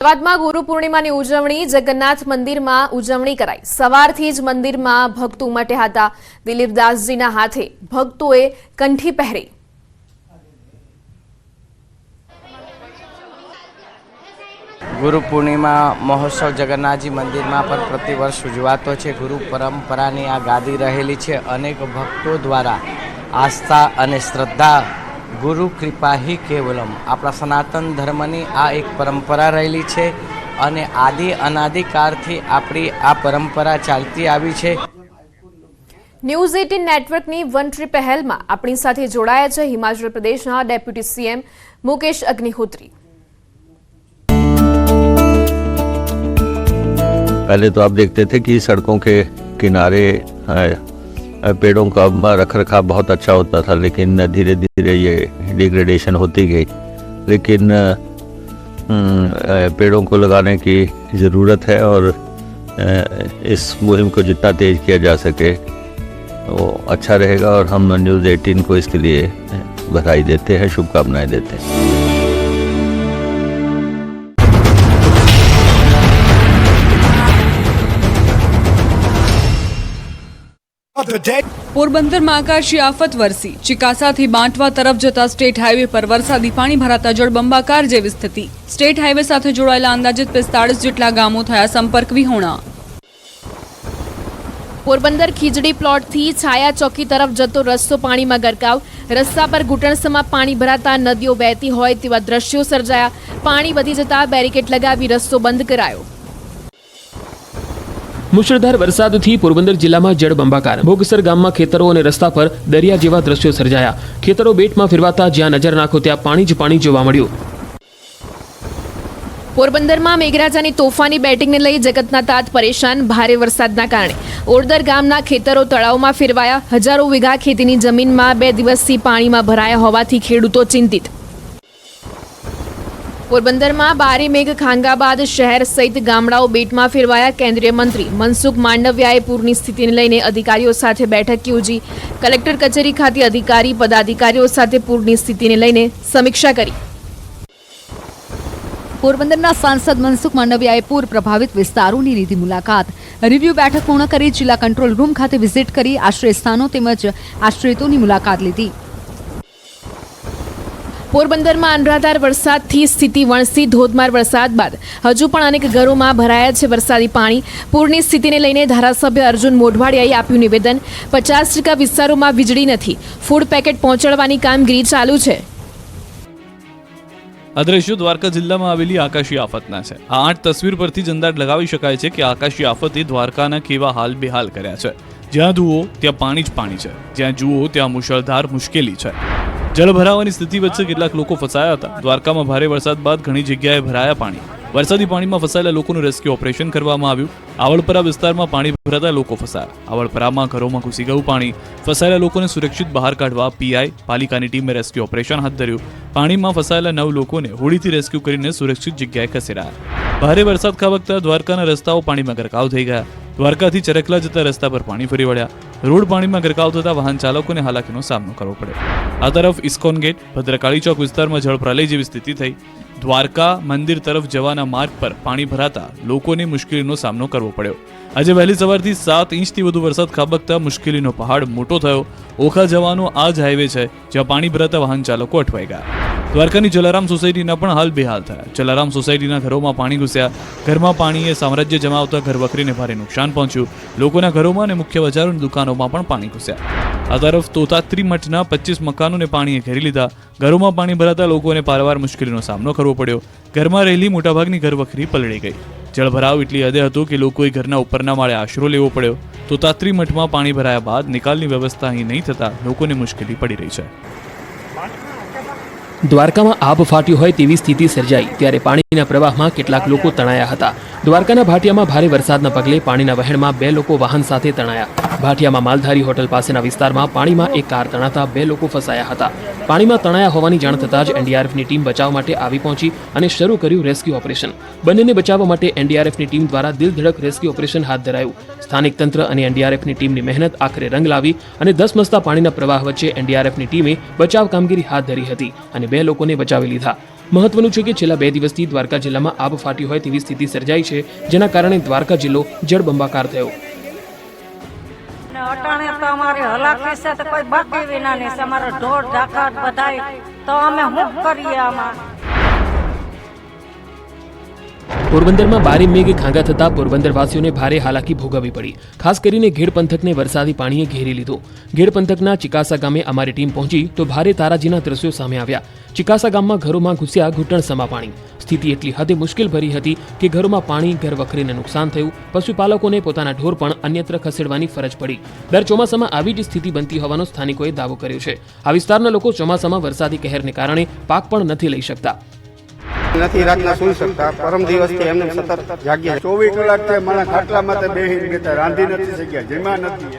અમદાવાદમાં ગુરુ પૂર્ણિમાની ઉજવણી જગન્નાથ મંદિરમાં ઉજવણી કરાઈ। સવારથી જ મંદિરમાં ભક્તો ઉમટ્યા હતા। દિલીપદાસજીના હાથે ભક્તોએ કંઠી પહેરી। ગુરુ પૂર્ણિમા મહોત્સવ જગન્નાથજી મંદિરમાં પણ પ્રતિવર્ષ ઉજવાતો છે। ગુરુ પરંપરાની આ ગાદી રહેલી છે। અનેક ભક્તો દ્વારા આસ્થા અને શ્રદ્ધા ગુરુ कृपा ही केवलम આપણા સનાતન ધર્મની આ એક પરંપરા રહેલી છે અને આદિ અનાદિકાળથી આપણી આ પરંપરા ચાલતી આવી છે। ન્યૂઝ 18 નેટવર્કની વન ટ્રી પહેલમાં આપણી સાથે જોડાયા છે હિમાચલ પ્રદેશના ડેપ્યુટી સીએમ મુકેશ અગ્નિહોत्री। पहले तो आप देखते थे कि सड़कों के किनारे पेड़ों का रख रखाव बहुत अच्छा होता था, लेकिन धीरे धीरे ये डिग्रेडेशन होती गई। लेकिन पेड़ों को लगाने की ज़रूरत है और इस मुहिम को जितना तेज़ किया जा सके वो अच्छा रहेगा और हम न्यूज़ 18 को इसके लिए बधाई देते हैं, शुभकामनाएं देते हैं। પોરબંદરમાં આકાશી આફત વરસી। ચિકાસાથી બાંટવા તરફ જતા સ્ટેટ હાઈવે પર વરસાદી પાણી ભરાતા જળબંબાકાર જેવી સ્થિતિ। સ્ટેટ હાઈવે સાથે જોડાયેલા અંદાજિત 45 જેટલા ગામો થયા સંપર્ક વિહોણા। પોરબંદર ખીજડી પ્લોટથી છાયા ચોકી તરફ જતો રસ્તો પાણીમાં ગરકાવ। રસ્તા પર ઘૂંટણસમાં પાણી ભરાતા નદીઓ વહેતી હોય તેવા દ્રશ્યો સર્જાયા। પાણી વધી જતા બેરિકેડ લગાવી રસ્તો બંધ કરાયો। મુશળધાર વરસાદથી પોરબંદર જિલ્લામાં જળબંબાકાર। ભોગસર ગામમાં ખેતરો અને રસ્તા પર દરિયા જેવા દ્રશ્યો સર્જાયા। ખેતરો બેટમાં ફેરવાતા જ્યાં નજર નાખો ત્યાં પાણી જ પાણી જોવા મળ્યું। પોરબંદરમાં મેઘરાજાની તોફાની બેટિંગને લઈ જગતના તાત પરેશાન। ભારે વરસાદના કારણે ઓડદર ગામના ખેતરો તળાવમાં ફેરવાયા। હજારો વીઘા ખેતીની જમીનમાં 2 દિવસથી પાણીમાં ભરાયા હોવાથી ખેડૂતો ચિંતિત। પોરબંદરમાં ભારે મેઘ ખાંગા બાદ શહેર સહિત ગામડાઓ બેટમાં ફેરવાયા। કેન્દ્રીય મંત્રી મનસુખ માંડવિયાએ પૂરની સ્થિતિને લઈને અધિકારીઓ સાથે બેઠક યોજી। કલેક્ટર કચેરી ખાતે અધિકારી પદાધિકારીઓ સાથે પૂરની સ્થિતિને લઈને સમીક્ષા કરી। પોરબંદરના સાંસદ મનસુખ માંડવિયાએ પૂર પ્રભાવિત વિસ્તારોની લીધી મુલાકાત। રિવ્યુ બેઠક પૂર્ણ કરી જિલ્લા કંટ્રોલ રૂમ ખાતે વિઝિટ કરી આશ્રય સ્થાનો તેમજ આશ્રિતોની મુલાકાત લીધી। પોરબંદરમાં અનરાધાર વરસાદથી સ્થિતિ વણસી। ધોધમાર વરસાદ બાદ હજુ પણ અનેક ઘરોમાં ભરાયા છે વરસાદી પાણી। પૂરની સ્થિતિને લઈને ધારાસભ્ય અર્જુન મોઢવાડિયાએ આપ્યું નિવેદન। 50% વિસ્તારોમાં વીજળી નથી। ફૂડ પેકેટ પહોંચાડવાની કામગીરી ચાલુ છે। આ દ્રશ્યો દ્વારકા જિલ્લામાં આવેલી આકાશી આફતના છે। આ 8 તસવીર પરથી જ અંદાજ લગાવી શકાય છે કે આકાશી આફતે દ્વારકાના કેવા હાલ બેહાલ કર્યા છે। જ્યાં જુઓ ત્યાં પાણી જ પાણી છે। જ્યાં જુઓ ત્યાં મુશળધાર મુશ્કેલી છે। જળભરાવાની સ્થિતિ વચ્ચે કેટલાક લોકો ફસાયા હતા। દ્વારકામાં ભારે વરસાદ બાદ ઘણી જગ્યાએ ભરાયા પાણી। વરસાદી પાણીમાં ફસાયેલા લોકોનું રેસ્ક્યુ ઓપરેશન કરવામાં આવ્યું। આવળપરા વિસ્તારમાં પાણી ભરાતા લોકો ફસાયા। આવળપરામાં ઘરોમાં ઘૂસી ગયું પાણી। ફસાયેલા લોકોને સુરક્ષિત બહાર કાઢવા પીઆઈ પાલિકાની ટીમે રેસ્ક્યુ ઓપરેશન હાથ ધર્યું। પાણીમાં ફસાયેલા 9 લોકોને હોડીથી રેસ્ક્યુ કરીને સુરક્ષિત જગ્યાએ ખસેડાયા। ભારે વરસાદ ખાબકતા દ્વારકાના રસ્તાઓ પાણીમાં ગરકાવ થઈ ગયા। દ્વારકાથી ચરકલા જતા રસ્તા પર પાણી ફરી વળ્યા। રોડ પાણીમાં ગરકાવ થતા વાહન ચાલકોને હાલાકીનો સામનો કરવો પડ્યો। આ તરફ ઇસ્કોન ગેટ ભદ્રકાળી ચોક વિસ્તારમાં જળપ્રલય જેવી સ્થિતિ થઈ। દ્વારકા મંદિર તરફ જવાના માર્ગ પર પાણી ભરાતા લોકોને મુશ્કેલીનો સામનો કરવો પડ્યો। આજે વહેલી સવારથી 7 ઇંચથી વધુ વરસાદ ખાબકતા મુશ્કેલીનો પહાડ મોટો થયો। ઓખા જવાનો આ જ હાઈવે છે જ્યાં પાણી ભરાતા વાહન ચાલકો અટવાઈ ગયા। દ્વારકાની જલારામ સોસાયટીના પણ હાલ બેહાલ થયા। જલારામ સોસાયટીના ઘરોમાં પાણી ઘૂસ્યા। ઘરમાં પાણીએ સામ્રાજ્ય જમાવતા ઘરવખરીને ભારે નુકસાન પહોંચ્યું। લોકોના ઘરોમાં અને મુખ્ય બજારોની દુકાનોમાં પણ પાણી ઘૂસ્યા। આ તરફ તોતાત્રી મઠના 25 મકાનોને પાણીએ ઘેરી લીધા। ઘરોમાં પાણી ભરાતા લોકોને પારવાર મુશ્કેલીનો સામનો કરવો પડ્યો। ઘરમાં રહેલી મોટાભાગની ઘરવખરી પલળી ગઈ। જળભરાવ એટલી હદે હતો કે લોકોએ ઘરના ઉપરના માળે આશરો લેવો પડ્યો। તોતાત્રી મઠમાં પાણી ભરાયા બાદ નિકાલની વ્યવસ્થા અહીં નહીં થતા લોકોને મુશ્કેલી પડી રહી છે। દ્વારકામાં આબ ફાટ્યું હોય તેવી સ્થિતિ સર્જાઈ ત્યારે પાણીના પ્રવાહમાં કેટલાક લોકો તણાયા હતા। દ્વારકાના ભાટિયામાં ભારે વરસાદના પગલે પાણીના વહેણમાં 2 લોકો વાહન સાથે તણાયા। ભાટિયામાં માલધારી હોટલ પાસેના વિસ્તારમાં પાણીમાં એક કાર તણાતા 2 લોકો ફસાયા હતા। પાણીમાં તણાયા હોવાની જાણ થતાં જ એનડીઆરએફની ટીમ બચાવ માટે આવી પહોંચી અને શરૂ કર્યું રેસ્ક્યુ ઓપરેશન। બંનેને બચાવવા માટે એનડીઆરએફની ટીમ દ્વારા દિલધડક રેસ્ક્યુ ઓપરેશન હાથ ધરાયું। સ્થાનિક તંત્ર અને એનડીઆરએફની ટીમની મહેનત આખરે રંગ લાવી અને ધસમસતા પાણીના પ્રવાહ વચ્ચે એનડીઆરએફની ટીમે બચાવ કામગીરી હાથ ધરી હતી અને 2 લોકોને બચાવી લીધા। મહત્વનું છે કે છેલ્લા 2 દિવસથી દ્વારકા જિલ્લામાં આબ ફાટી હોય તેવી સ્થિતિ સર્જાઈ છે, જેના કારણે દ્વારકા જિલ્લો જળબંબાકાર થયો. અટાણે તો અમારી હલાકી છે તો કોઈ બાકી વિના નહીં છે. અમારો ઢોર ઢાકર બધાય તો અમે શું કરીએ આમાં? પોરબંદરમાં ભારે મેઘ ખાંગા થતા પોરબંદરવાસીઓને ભારે હાલાકી ભોગવવી પડી. ખાસ કરીને ઘેડ પંથકને વરસાદી પાણીએ ઘેરી લીધો. ઘેડ પંથકના ચિકાસા ગામે અમારી ટીમ પહોંચી તો ભારે તારાજીના દ્રશ્યો સામે આવ્યા. ચિકાસા ગામમાં ઘરોમાં ઘૂસ્યા ઘૂંટણસમા પાણી. સ્થિતિ એટલી હદે મુશ્કેલ ભરી હતી કે ઘરોમાં પાણી, ઘર વખરીને નુકસાન થયું. પશુપાલકોને પોતાના ઢોર પણ અન્યત્ર ખસેડવાની ફરજ પડી. દર ચોમાસામાં આવી જ સ્થિતિ બનતી હોવાનો સ્થાનિકોએ દાવો કર્યો છે. આ વિસ્તારના લોકો ચોમાસામાં વરસાદી કહેરને કારણે પાક પણ નથી લઈ શકતા. નથી રાતના સુઈ શકતા. પરમ દિવસથી એમને સતત જાગ્યા. 24 કલાક થી મારા ખાટલામાં બેહીને બેઠા, રાંધી નથી શક્યા, જમ્યા નથી.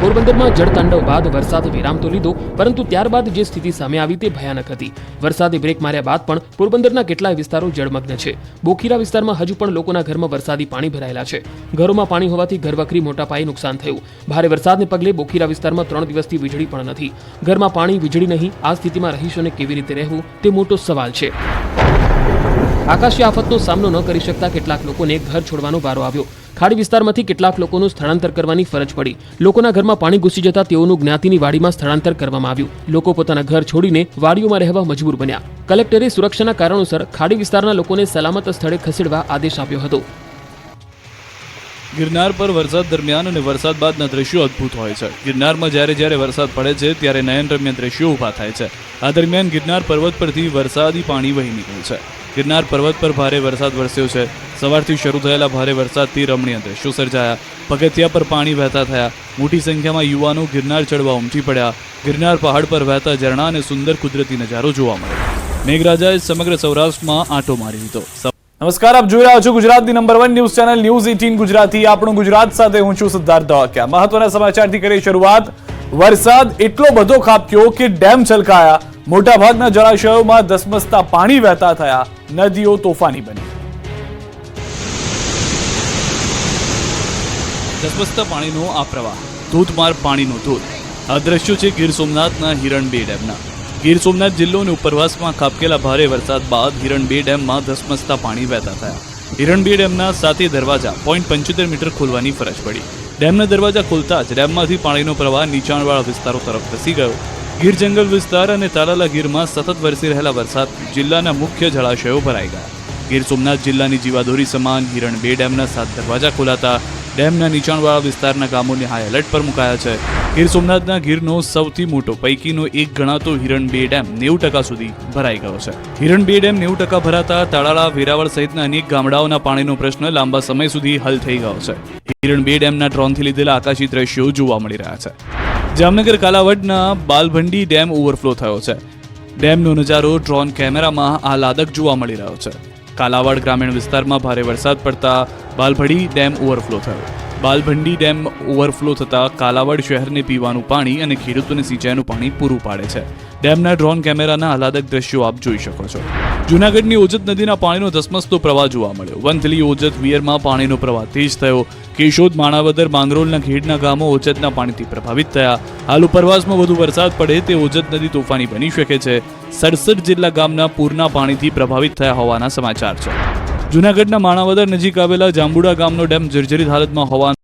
પોરબંદરમાં જળતાંડવ બાદ વરસાદ વિરામ તો લીધો, પરંતુ ત્યારબાદ જે સ્થિતિ સામે આવી તે ભયાનક હતી. વરસાદે બ્રેક માર્યા બાદ પણ પોરબંદરના કેટલાય વિસ્તારો જળમગ્ન છે. બોખીરા વિસ્તારમાં હજુ પણ લોકોના ઘરમાં વરસાદી પાણી ભરાયેલા છે. ઘરોમાં પાણી હોવાથી ઘરવખરી મોટા પાયે નુકસાન થયું. ભારે વરસાદને પગલે બોખીરા વિસ્તારમાં 3 દિવસથી વીજળી પણ નથી. ઘરમાં પાણી, વીજળી નહીં. આ સ્થિતિમાં રહીશોને કેવી રીતે રહેવું તે મોટો સવાલ છે. આકાશી આફતનો સામનો ન કરી શકતા કેટલાક લોકોને ઘર છોડવાનો વારો આવ્યો. ખાડી વિસ્તારમાંથી કેટલાક લોકોનું સ્થળાંતર કરવાની ફરજ પડી. લોકોના ઘરમાં પાણી ઘૂસી જતા તેઓનું જ્ઞાતિની વાડીમાં સ્થળાંતર કરવામાં આવ્યું. લોકો પોતાના ઘર છોડીને વાડીઓમાં રહેવા મજબૂર બન્યા. કલેક્ટરે સુરક્ષાના કારણોસર ખાડી વિસ્તારના લોકોને સલામત સ્થળે ખસેડવા આદેશ આપ્યો હતો. ગિરનાર પર વરસાદ દરમિયાન અને વરસાદ બાદના દ્રશ્યો અદ્ભુત હોય છે. ગિરનારમાં જ્યારે વરસાદ પડે છે ત્યારે નયનરમ્ય દ્રશ્યો ઊભા થાય છે. આ દરમિયાન ગિરનાર પર્વત પરથી વરસાદી પાણી વહી નીકળે છે. ગિરનાર પર્વત પર ભારે વરસાદ વરસ્યો છે. સવારથી શરૂ થયેલા ભારે વરસાદથી રમણીય દ્રશ્યો સર્જાયા. પગથિયા પર પાણી વહેતા થયા. મોટી સંખ્યામાં યુવાનો ગિરનાર ચડવા ઉમટી પડ્યા. ગિરનાર પહાડ પર વહેતા ઝરણા અને સુંદર કુદરતી નજારો જોવા મળ્યો. મેઘરાજાએ સમગ્ર સૌરાષ્ટ્રમાં આંટો મારી દીધો. નમસ્કાર, આપ જોઈ રહ્યા છો ગુજરાતની number 1 news channel news 18 Gujarati. આપણું ગુજરાત સાથે હું છું સિદ્ધાર્થ ધોળકિયા. મહત્વના સમાચારથી કરી શરૂઆત. વરસાદ એટલો બધો ખાબક્યો કે ડેમ છલકાયા. મોટાભાગના જળાશયોમાં ધસમસતા પાણી વહેતા થયા. નદીઓ તોફાની બની. ધસમસતા પાણીનો આ પ્રવાહ, ધોધમાર પાણીનો ધોધ. આ દ્રશ્યો છે ગીર સોમનાથના હિરણ 2 ડેમના. ગીર સોમનાથ જિલ્લો અને ઉપરવાસમાં ખાબકેલા ભારે વરસાદ બાદ હિરણ 2 ડેમમાં ધસમસતા પાણી વહેતા થયા. હિરણ 2 ડેમના 7 દરવાજા 0.75 મીટર ખોલવાની ફરજ પડી. ડેમના દરવાજા ખોલતા જ ડેમમાંથી પાણીનો પ્રવાહ નીચાણવાળા વિસ્તારો તરફ ધસી ગયો. ગીર જંગલ વિસ્તાર અને તાલાલા ગીરમાં સતત વરસી રહેલા વરસાદથી જિલ્લાના મુખ્ય જળાશયો ભરાઈ ગયા. ગીર સોમનાથ જિલ્લાની જીવાદોરી સમાન હિરણ 2 ડેમના 7 દરવાજા ખોલાતા ડેમના નીચાણવાળા વિસ્તારના ગામોને હાઈ એલર્ટ પર મુકાયા છે. ગીર સોમનાથના ગીરનો સૌથી મોટો પૈકીનો એક ગણાતો હિરણ 2 ડેમ 90% સુધી ભરાઈ ગયો છે. હિરણ 2 ડેમ 90% ભરાતા તાળાળા, વેરાવળ સહિતના અનેક ગામડાઓના પાણીનો પ્રશ્ન લાંબા સમય સુધી હલ થઈ ગયો છે. હિરણ 2 ડેમના ડ્રોનથી લીધેલા આકાશી દ્રશ્યો જોવા મળી રહ્યા છે. જામનગર કાલાવડના બાલભંડી ડેમ ઓવરફ્લો થયો છે. ડેમનો નજારો ડ્રોન કેમેરામાં આહલાદક જોવા મળી રહ્યો છે. કાલાવાડ ગ્રામીણ વિસ્તારમાં ભારે વરસાદ પડતા બાલભડી ડેમ ઓવરફ્લો થયો. બાલભંડી ડેમ ઓવરફ્લો થતા કાલાવાડ શહેરને પીવાનું પાણી અને ખેડૂતોને સિંચાઈનું પાણી પૂરું પાડે છે. ડેમના ડ્રોન કેમેરાના આહલાદક દ્રશ્યો આપ જોઈ શકો છો. જૂનાગઢની ઓજત નદીના પાણીનો ધસમસતો પ્રવાહ જોવા મળ્યો. વંથલી, ઓજત, વિયરમાં પાણીનો પ્રવાહ તેજ થયો. કેશોદ, માણાવદર, માંગરોળના ઘેડના ગામો ઓજતના પાણીથી પ્રભાવિત થયા. હાલ ઉપરવાસમાં વધુ વરસાદ પડે તે ઓજત નદી તોફાની બની શકે છે. 67 જેટલા ગામના પૂરના પાણીથી પ્રભાવિત થયા હોવાના સમાચાર છે. જૂનાગઢના માણાવદર નજીક આવેલા જાંબુડા ગામનો ડેમ જર્જરિત હાલતમાં હોવાનું